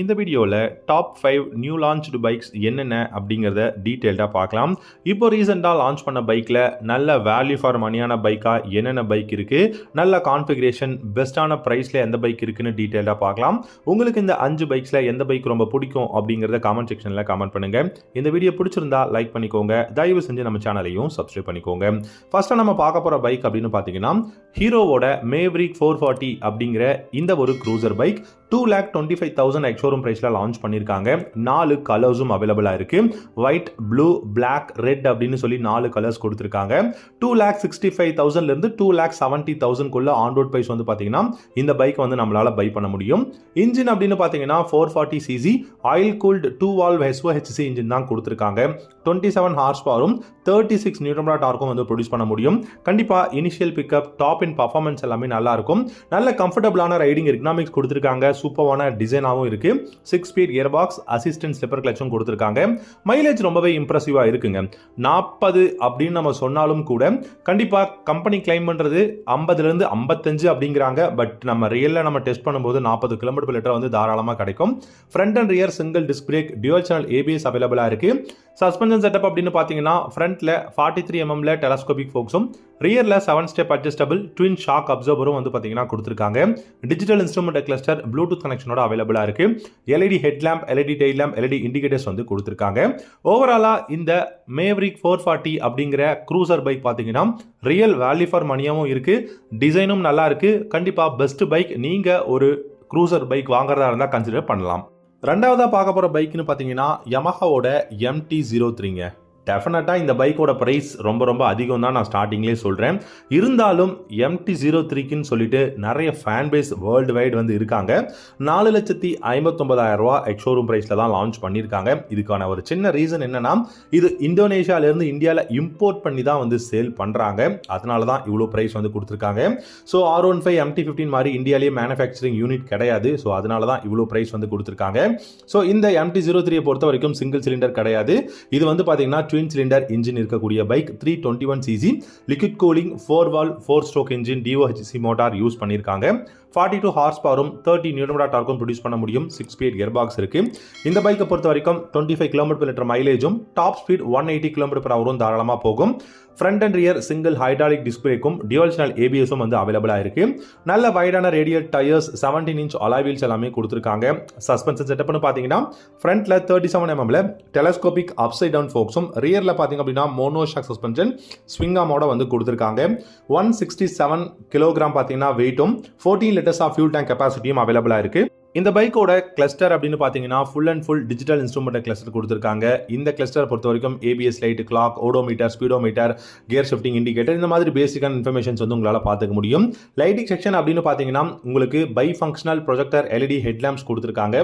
இந்த வீடியோவில் top 5 new launched bikes என்னென்ன அப்படிங்கிறத டீட்டெயில்டாக பார்க்கலாம். இப்போ ரீசெண்டாக லான்ச் பண்ண பைக்கில் நல்ல வேல்யூ ஃபார் மணியான பைக்காக என்னென்ன பைக் இருக்குது, நல்ல கான்ஃபிகரேஷன், பெஸ்ட்டான ப்ரைஸில் எந்த பைக் இருக்குன்னு டீட்டெயில்டாக பார்க்கலாம். உங்களுக்கு இந்த 5 பைக்ஸில் எந்த பைக் ரொம்ப பிடிக்கும் அப்படிங்கிறத காமெண்ட் செக்ஷனில் கமெண்ட் பண்ணுங்கள். இந்த வீடியோ பிடிச்சிருந்தா லைக் பண்ணிக்கோங்க, தயவு செஞ்சு நம்ம சேனலையும் சப்ஸ்கிரைப் பண்ணிக்கோங்க. ஃபர்ஸ்ட்டாக நம்ம பார்க்க போகிற பைக் அப்படின்னு பார்த்தீங்கன்னா ஹீரோவோட மேவரிக் 440 அப்படிங்கிற இந்த ஒரு க்ரூசர் பைக் 2,25,000 எக்ஸ்ஷோரூம் பிரைஸில் லான்ச் பண்ணியிருக்காங்க. 4 கலர்ஸும் அவைலபிளாக இருக்குது. ஒயிட், ப்ளூ, பிளாக், ரெட் அப்படின்னு சொல்லி 4 கலர்ஸ் கொடுத்துருக்காங்க. 2,65,000லேருந்து 2,70,000க்குள்ள ஆன் ரோட் ப்ரைஸ் வந்து பார்த்தீங்கன்னா இந்த பைக் வந்து நம்மளால் பை பண்ண முடியும். இன்ஜின் அப்படின்னு பார்த்தீங்கன்னா 440cc oil cooled 2 valve SOHC engine தான் கொடுத்துருக்காங்க. 27 ஹார்ஸ் பவரும் 36 நியூட்டன் டார்க்கும் வந்து ப்ரொடியூஸ் பண்ண முடியும். கண்டிப்பாக இனிஷியல் பிக்கப், டாப் இன் பர்ஃபார்மன்ஸ் எல்லாமே நல்லா இருக்கும். நல்ல கம்ஃபர்டபுளான ரைடிங் எக்கனாமிக்ஸ் கொடுத்துருக்காங்க. சூப்பரான டிசைனாகவும் இருக்கு. 6 speed gear box, assistant slipper கிளச்சும் கொடுத்துருக்காங்க. மைலேஜ் ரொம்பவே இம்ப்ரெசிவா இருக்குங்க. 40 அப்படின்னு நம்ம சொன்னாலும் கூட கண்டிப்பா கம்பெனி கிளைம் பண்றது 50லேருந்து 55 அப்படிங்கிறாங்க. பட் நம்ம ரியல்ல நம்ம டெஸ்ட் பண்ணும்போது 40 km/லிட்டர் வந்து தாராளமாக கிடைக்கும். Front and rear single disc brake, dual channel ABS அவைலபிளா இருக்கு. சஸ்பென்ஷன் செட்டப் அப்படின்னு பார்த்தீங்கன்னா ஃப்ரண்ட்ல 43 mm டெலஸ்கோபிக் ஃபோக்ஸும், ரியர்ல 7 ஸ்டெப் அட்ஜஸ்டபிள் ட்வின் ஷாக் அப்சர்வரும் வந்து பார்த்தீங்கன்னா கொடுத்துருக்காங்க. டிஜிட்டல் இன்ஸ்ட்ருமெண்ட் கிளஸ்டர், ப்ளூடூத் கனெக்ஷனோட அவைலபிளா இருக்கு. LED head lamp, LED tail lamp, LED indicators வந்து கொடுத்துருக்காங்க. ஓவராலா இந்த மேவரிக் 440 அப்படிங்கிற க்ரூசர் பைக் பார்த்தீங்கன்னா ரியல் வேல்யூ ஃபார் மணியாவும் இருக்கு, டிசைனும் நல்லா இருக்கு. கண்டிப்பா பெஸ்ட் பைக். நீங்க ஒரு க்ரூசர் பைக் வாங்குறதா இருந்தால் கன்சிடர் பண்ணலாம். ரெண்டாவதா பார்க்க போகிற பைக்னு பார்த்தீங்கன்னா யமஹாவோட MT-03ங்க. டெஃபினட்டாக இந்த பைக்கோட ப்ரைஸ் ரொம்ப ரொம்ப அதிகம் தான் நான் ஸ்டார்டிங்லேயே சொல்கிறேன். இருந்தாலும் MT-03க்குன்னு சொல்லிட்டு நிறைய ஃபேன் பேஸ் வேர்ல்டு வைட் வந்து இருக்காங்க. 4,59,000 ரூபா எக்ஸ்ஷோரூம் ப்ரைஸில் தான் லான்ச் பண்ணியிருக்காங்க. இதுக்கான ஒரு சின்ன ரீசன் என்னன்னா, இது இந்தோனேஷியாவிலேருந்து இந்தியாவில் இம்போர்ட் பண்ணி தான் வந்து சேல் பண்ணுறாங்க. அதனால தான் இவ்வளோ ப்ரைஸ் வந்து கொடுத்துருக்காங்க. ஸோ R15 MT-15 மாதிரி இந்தியாவிலேயே மேனுஃபேக்சரிங் யூனிட் கிடையாது. ஸோ அதனால தான் இவ்வளோ ப்ரைஸ் வந்து கொடுத்துருக்காங்க. ஸோ இந்த MT-03 பொறுத்த வரைக்கும் சிங்கிள் சிலிண்டர் கிடையாது. இது வந்து பார்த்தீங்கன்னா ட்வின் சிலிண்டர் இன்ஜின் இருக்கக்கூடிய bike. 321cc liquid cooling 4 valve 4 stroke engine, DOHC motor use பண்ணியிருக்காங்க. 42 ஹார்ஸ் பவரும் 30 நியூட்டன் டார்க்கும் ப்ரொடியூஸ் பண்ண முடியும். 6 ஸ்பீட் கியர் பாக்ஸ் இருக்கு. இந்த பைக்கை பொறுத்த வரைக்கும் 25 km/லிட்டர் மைலேஜும், டாப் ஸ்பீட் 180 km/h தாராளமாக போகும். Front and rear single hydraulic disc பிரேக்கும், டியூவல் சேனல் ABSம் வந்து அவைலபிளா இருக்கு. நல்ல வைடான radial tyres, 17 inch alloy wheels எல்லாமே கொடுத்துருக்காங்க. சஸ்பென்ஷன் செட்டப்னு பார்த்தீங்கன்னா ஃப்ரண்ட்ல 37 mm டெலஸ்கோபிக் அப்சைட் டவுன் ஃபோக்ஸும், ரியர்ல பார்த்தீங்க அப்படின்னா மோனோஷாக் சஸ்பென்ஷன் ஸ்விங் ஆமோட வந்து கொடுத்துருக்காங்க. 167 kg பார்த்தீங்கன்னா வெயிட்டும், 14 லிட்டர்ஸ் ஆஃப் ஃபியூல் டேங்க் கெப்பாசிட்டியும் அவைலபிளா இருக்கு. இந்த பைக்கோட கிளஸ்டர் அப்படின்னு பார்த்தீங்கன்னா full and full digital instrument cluster கொடுத்துருக்காங்க. இந்த கிளஸ்டர் பொறுத்த வரைக்கும் ABS light, clock, odometer, speedometer, gear shifting indicator, இந்த மாதிரி பேசிக்கான இன்ஃபர்மேஷன்ஸ் வந்து உங்களால் பார்த்துக்க முடியும். லைட்டிங் செக்ஷன் அப்படின்னு பார்த்தீங்கன்னா உங்களுக்கு by functional projector LED head lamps கொடுத்துருக்காங்க.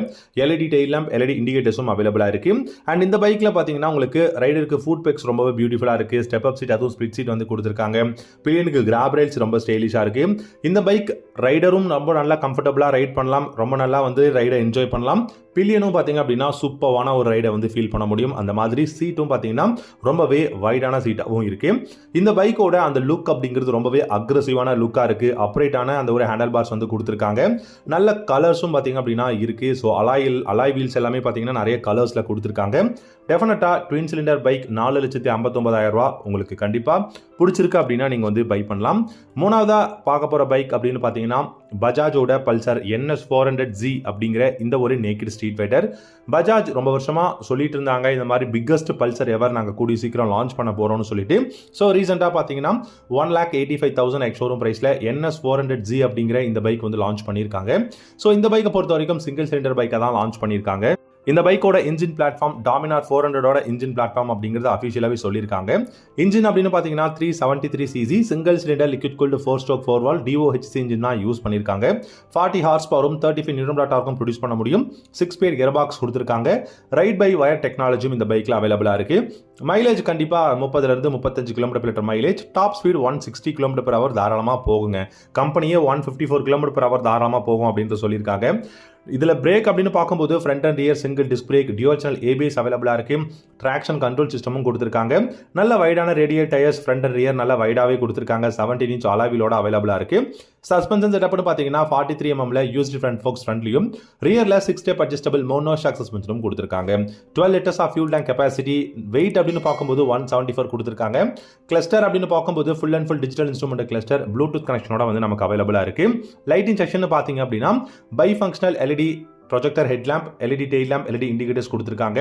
LED டெயில் லேம்ப், LED இண்டிகேட்டர்ஸும் அவைலபிளாக இருக்கு. அண்ட் இந்த பைக்கில் பார்த்தீங்கன்னா உங்களுக்கு ரைடருக்கு ஃபுட் பெக்ஸ் ரொம்பவே பியூட்டிஃபுல்லாக இருக்கு. ஸ்டெப் அப் சீட், அதுவும் ஸ்பிளிட் சீட் வந்து கொடுத்துருக்காங்க. பில்லியனுக்கு கிராப் ரைல்ஸ் ரொம்ப ஸ்டைலிஷாக இருக்கு. இந்த பைக் ரைடரும் ரொம்ப நல்லா கம்ஃபர்டபுளாக ரைட் பண்ணலாம், ரொம்ப நல்லா வந்து ரைடை என்ஜாய் பண்ணலாம். பில்லியனும் பார்த்தீங்க அப்படின்னா சூப்பரான ஒரு ரைடை வந்து ஃபீல் பண்ண முடியும். அந்த மாதிரி சீட்டும் பார்த்தீங்கன்னா ரொம்பவே வைடான சீட்டாகவும் இருக்கு. இந்த பைக்கோட அந்த லுக் அப்படிங்கிறது ரொம்பவே அக்ரெசிவான லுக்காக இருக்கு. அப்ரைட்டான அந்த ஒரு ஹேண்டல் பார்ஸ் வந்து கொடுத்துருக்காங்க. நல்ல கலர்ஸும் பார்த்தீங்க அப்படின்னா இருக்கு. ஸோ அலாய் வீல்ஸ் எல்லாமே பார்த்தீங்கன்னா நிறைய கலர்ஸில் கொடுத்துருக்காங்க. டெஃபினட்டாக ட்வின் சிலிண்டர் பைக் 4,59,000 ரூபா உங்களுக்கு கண்டிப்பாக பிடிச்சிருக்கு அப்படின்னா நீங்கள் வந்து பை பண்ணலாம். மூணாவதாக பார்க்க போகிற பைக் அப்படின்னு பார்த்தீங்கன்னா பஜாஜோட பல்சர் NS 400Z அப்படிங்கிற இந்த ஒரு நேக்கிட் ஸ்ட்ரீட் ஃபைட்டர். பஜாஜ் ரொம்ப வருஷமாக சொல்லிட்டு இருந்தாங்க இந்த மாதிரி பிக்கஸ்ட் பல்சர் எவர் நாங்கள் கூடிய சீக்கிரம் லான்ச் பண்ண போகிறோம்னு சொல்லிட்டு. ஸோ ரீசெண்டாக பார்த்தீங்கன்னா 1,85,000 எக்ஸ்ஷோரூம் ப்ரைஸில் NS 400Z அப்படிங்கிற இந்த பைக் வந்து லான்ச் பண்ணியிருக்காங்க. ஸோ இந்த பைக்கை பொறுத்த வரைக்கும் சிங்கிள் சிலிண்டர் பைக்கை தான் லான்ச் பண்ணியிருக்காங்க. இந்த பைக்கோட இன்ஜின் பிளாட்ஃபார்ம் டாமினார் 400ஓட இன்ஜின் பிளாட்ஃபார்ம் அப்படிங்கிறது அஃபிஷியலாகவே சொல்லியிருக்காங்க. இன்ஜின் அப்படின்னு பார்த்தீங்கன்னா 373cc single cylinder liquid cooled 4 stroke 4 valve DOHC engine தான் யூஸ் பண்ணியிருக்காங்க. 40 ஹார்ஸ் பவரும் 35 நியூட்டன் டார்க்கும் ப்ரொடியூஸ் பண்ண முடியும். 6 ஸ்பீட் கியர் பாக்ஸ் கொடுத்துருக்காங்க. ரைட் பை வயர் டெக்னாலஜியும் இந்த பைக்கில் அவைலபிளாக இருக்கு. மைலேஜ் கண்டிப்பாக 30லேருந்து 35 km/லிட்டர் மைலேஜ், டாப் ஸ்பீட் 160 km/h தாராளமாக போகுங்க. கம்பெனியே 154 km/h தாராளமாக போகும் அப்படின்ட்டு சொல்லியிருக்காங்க. இதில் பிரேக் அப்படின்னு பார்க்கும்போது front and rear single disc brake, dual channel ABS அவைலபிளாக இருக்கு. ட்ராக்ஷன் கண்ட்ரோல் சிஸ்டமும் கொடுத்துருக்காங்க. நல்ல வைடான radial tyres, front and rear நல்ல வைடாகவே கொடுத்துருக்காங்க. 17 இன்ச் அலாய் வீலோட அவைலபிளாக இருக்கு. சஸ்பென்ஷன் செட்டப்னு பார்த்தீங்கன்னா 43 mm யூஸ்டு ஃப்ரண்ட் ஃபோக்ஸ் ஃப்ரண்ட்லையும் ரியரில் 6 ஸ்டெப் அட்ஜஸ்டபிள் மோனோ ஷாக் சஸ்பென்ஷனும் கொடுத்துருக்காங்க. 12 litres of fuel tank capacity. Weight அப்படின்னு பார்க்கும்போது 174 கொடுத்துருக்காங்க. கிளஸ்டர் அப்படின்னு பார்க்கும்போது full and full digital instrument cluster bluetooth கனெக்ஷனோட வந்து நமக்கு அவைலபிளாக இருக்கு. லைட்டிங் செக்ஷன் பார்த்தீங்க அப்படின்னா bi functional LED projector headlamp, LED tail lamp, LED indicators கொடுத்துருக்காங்க.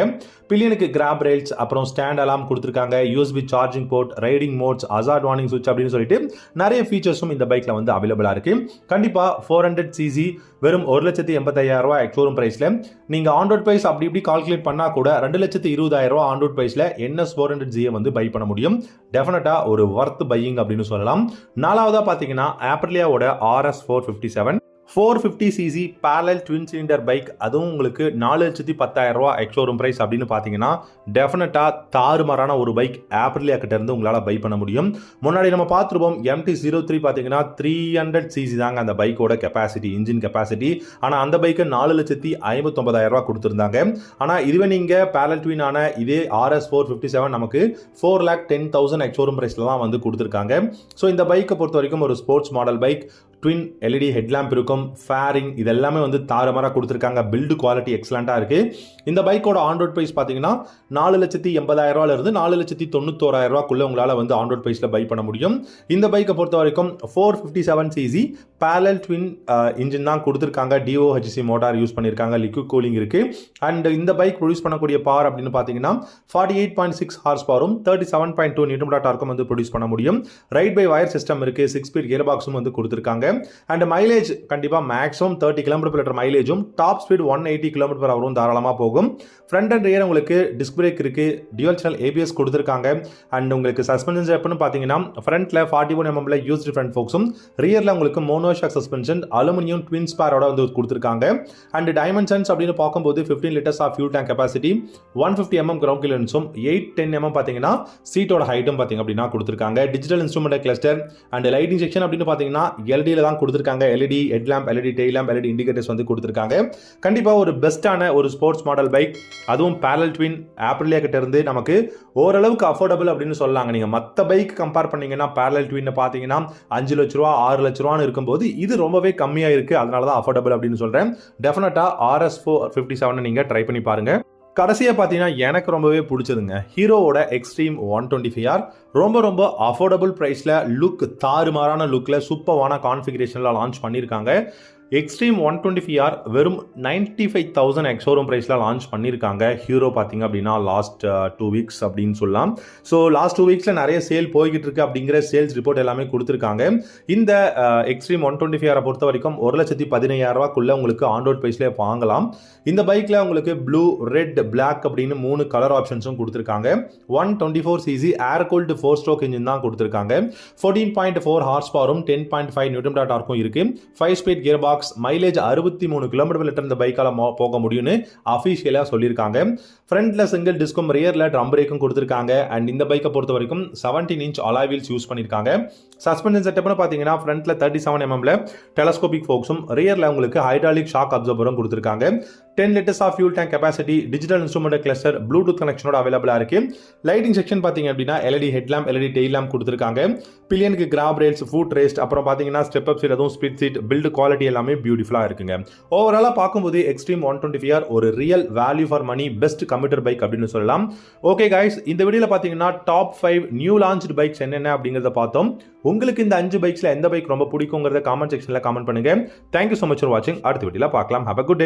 பில்லியனுக்கு கிராப் ரெயில்ஸ், அப்புறம் ஸ்டாண்ட் அலாம் கொடுத்துருக்காங்க. USB charging port, riding modes, hazard warning சுவிட்ச் அப்படின்னு சொல்லிட்டு நிறைய ஃபீச்சர்ஸும் இந்த பைக்ல வந்து அவைலபிளா இருக்கு. கண்டிப்பா 400cc வெறும் 1,85,000 எக்ஸ்ஷோரூம் பிரைஸ்ல நீங்க ஆன் ரோட் பிரைஸ் அப்படி இப்படி கால்குலேட் பண்ணா கூட 2,20,000 ஆன் ரோட் பிரைஸ்ல NS 400G வந்து பை பண்ண முடியும். டெஃபினட்டா ஒரு வர்த் பையிங் அப்படின்னு சொல்லலாம். நாலாவதா பாத்தீங்கன்னா ஆப்ரிலியாவோட RS 457 450cc parallel twin cylinder bike. அதுவும் உங்களுக்கு 4,10,000 எக்ஸ்ஷோரூம் பிரைஸ் அப்படின்னு பார்த்தீங்கன்னா டெஃபினட்டாக தாறுமாறான ஒரு பைக் ஆப்ரிலியா கிட்ட இருந்து உங்களால் பை பண்ண முடியும். முன்னாடி நம்ம பார்த்துருப்போம் MT-03 பார்த்தீங்கன்னா 300cc தாங்க அந்த பைக்கோட கெப்பாசிட்டி, இன்ஜின் கெப்பாசிட்டி. ஆனால் அந்த பைக்கு 4,59,000 கொடுத்துருந்தாங்க. ஆனால் இதுவே நீங்கள் parallel twin ஆன இதே RS 457 நமக்கு 4,10,000 எக்ஸ்ஷோரூம் பிரைஸ்ல தான் வந்து கொடுத்துருக்காங்க. ஸோ இந்த பைக்கை பொறுத்த வரைக்கும் ஒரு sports model bike. Twin LED headlamp இருக்கும், ஃபேரிங், இது எல்லாமே வந்து தாறுமாறாக கொடுத்துருக்காங்க. பில்டு குவாலிட்டி எக்ஸலண்ட்டாக இருக்குது. இந்த பைக்கோட ஆன் ரோட் ப்ரைஸ் பார்த்தீங்கன்னா 4,80,000 4,91,000 உங்களால் வந்து ஆன் ரோட் ப்ரைஸில் பை பண்ண முடியும். இந்த பைக்கை பொறுத்த வரைக்கும் 457cc parallel twin இன்ஜின் தான் கொடுத்துருக்காங்க. DOHC மோட்டார் யூஸ் பண்ணியிருக்காங்க, லிக்விட் கூலிங் இருக்குது. அண்ட் இந்த பைக் ப்ரொடியூஸ் பண்ணக்கூடிய பவர் அப்படின்னு பார்த்தீங்கன்னா 48.6 ஹார்ஸ் பவரும் 37.2 நியூட்டன் டார்க்கும் வந்து ப்ரொடியூஸ் பண்ண முடியும். ரைட் பை வயர் சிஸ்டம் இருக்குது, 6 ஸ்பீட் கியர் பாக்ஸும் வந்து கொடுத்துருக்காங்க. அண்ட் மைலேஜ் கண்டிப்பாக மேக்ஸிமம் 30 km/h மைலேஜும், டாப் ஸ்பீட் 180 km/h தாராளமாக போகும். ஃப்ரண்ட் அண்ட் ரியர் உங்களுக்கு டிஸ்க் பிரேக் இருக்கு, டியூவல் சேனல் ABS கொடுத்துருக்காங்க. அண்ட் உங்களுக்கு சஸ்பென்ஷன் எப்படின்னு பார்த்தீங்கன்னா ஃப்ரண்ட்ல 41 mm யூஸ்டு ஃப்ரண்ட் ஃபோக்ஸும், ரியரில் உங்களுக்கு மோனோஷாக் சஸ்பென்ஷன் அலுமினியம் ட்வின் ஸ்பேரோட வந்து கொடுத்துருக்காங்க. அண்ட் டைமென்ஷன்ஸ் அப்படின்னு பார்க்கும்போது 15 litres of fuel tank capacity, 150 mm ground கிளியரன்ஸும், 810 mm பார்த்தீங்கன்னா சீட்டோட ஹைட்டும் பார்த்தீங்க அப்படின்னா கொடுத்துருக்காங்க. Digital instrument cluster and lighting section அப்படின்னு பார்த்தீங்கன்னா LED தான் கொடுத்துருக்காங்க. LED headlamp, LED tail lamp, LED indicators வந்து கொடுத்துருக்காங்க. கண்டிப்பாக ஒரு பெஸ்ட்டான ஒரு ஸ்போர்ட்ஸ் மாடல் பைக், அதுவும் parallel twin ஆப்ரிலியா கிட்ட இருந்து நமக்கு ஓரளவுக்கு அஃபோர்டபுள் அப்படின்னு சொல்லலாங்க. நீங்கள் மற்ற பைக் கம்பேர் பண்ணீங்கன்னா parallel twin பார்த்தீங்கன்னா 5 லட்ச ரூபா 6 லட்ச ரூபான்னு இருக்கும்போது இது ரொம்பவே கம்மியாக இருக்குது. அதனால தான் அஃபோர்டபுள் அப்படின்னு சொல்கிறேன். டெஃபினட்டாக RS 457 நீங்கள் ட்ரை பண்ணி பாருங்க. கடைசியாக பார்த்தீங்கன்னா எனக்கு ரொம்பவே பிடிச்சதுங்க ஹீரோவோட எக்ஸ்ட்ரீம் 125R. ரொம்ப அஃபோர்டபுள் ப்ரைஸில் லுக், தாறுமாறான லுக்கில் சூப்பரான கான்ஃபிகரேஷனில் லான்ச் பண்ணியிருக்காங்க. எக்ஸ்ட்ரீம் 125R வெறும் 95,000 எக்ஸ்ஷோரூம் பிரைஸில் லான்ச் பண்ணியிருக்காங்க. ஹீரோ பார்த்தீங்க அப்படின்னா லாஸ்ட் 2 வீக்ஸ் அப்படின்னு சொல்லலாம். ஸோ லாஸ்ட் 2 வீக்ஸில் நிறைய சேல் போய்கிட்டு இருக்கு அப்படிங்கிற சேல்ஸ் ரிப்போர்ட் எல்லாமே கொடுத்துருக்காங்க. இந்த எக்ஸ்ட்ரீம் 125R பொறுத்த வரைக்கும் 1,15,000 உங்களுக்கு ஆன் ரோட் ப்ரைஸ்லேயே வாங்கலாம். இந்த பைக்கில் உங்களுக்கு ப்ளூ, ரெட், பிளாக் அப்படின்னு 3 கலர் ஆப்ஷன்ஸும் கொடுத்துருக்காங்க. 124cc ஏர் கூல்டு 4 ஸ்ட்ரோக் இன்ஜின் தான் கொடுத்துருக்காங்க. 14.4 ஹார்ஸ் பவரும் 10.5 நியூட்டன் டார்க்கும் இருக்கு. 5 speed gear box, mileage 63 km/h இந்த பைக்கால போக முடியும்னு அஃபிஷியலா சொல்லியிருக்காங்க. ஃப்ரண்ட்ல சிங்கிள் டிஸ்கும், ரியர்ல ட்ரம் பிரேக்கும் கொடுத்துருக்காங்க. அண்ட் இந்த பைக்கை பொறுத்த வரைக்கும் 17 inch அலாய் வீல்ஸ் யூஸ் பண்ணியிருக்காங்க. சஸ்பென்ஷன் செட்டப்னு பார்த்தீங்கன்னா ஃப்ரண்ட்ல 37 mm டெலஸ்கோபிக் ஃபோக்ஸும், ரியர்ல உங்களுக்கு ஹைட்ராலிக் ஷாக் அப்சர்வரும் கொடுத்துருக்காங்க. 10 litres of fuel tank capacity, digital instrument cluster, bluetooth கனெக்ஷனோட அவைலபிளாக இருக்கு. லைட்டிங் செக்ஷன் பார்த்தீங்க அப்படின்னா LED headlamp, LED tail lamp கொடுத்துருக்காங்க. பில்லியனுக்கு கிராப் ரெயில்ஸ், ஃபுட் ரெஸ்ட், அப்புறம் பார்த்தீங்கன்னா ஸ்டெப் அப் சீட், அதுவும் ஸ்பீட் சீட், பில்டு குவாலிட்டி எல்லாமே பியூட்டிஃபுல்லாக இருக்குங்க. ஓவராலாக பார்க்கும்போது எக்ஸ்ட்ரீம் 125R ஒரு real value for money best commuter bike அப்படின்னு சொல்லலாம். ஓகே கைஸ், இந்த வீடியோவில் பார்த்தீங்கன்னா டாப் 5 நியூ லான்ச்டு பைக்ஸ் என்னென்ன அப்படிங்கிறத பார்த்தோம். உங்களுக்கு இந்த 5 பைக்ஸில் எந்த பைக் ரொம்ப பிடிக்குங்கிறத காமெண்ட் செக்ஷனில் காமெண்ட் பண்ணுங்க. தேங்க்யூ ஸோ மச் ஃபார் வாட்சிங். அடுத்த வீடியோவில் பார்க்கலாம். Have a good day.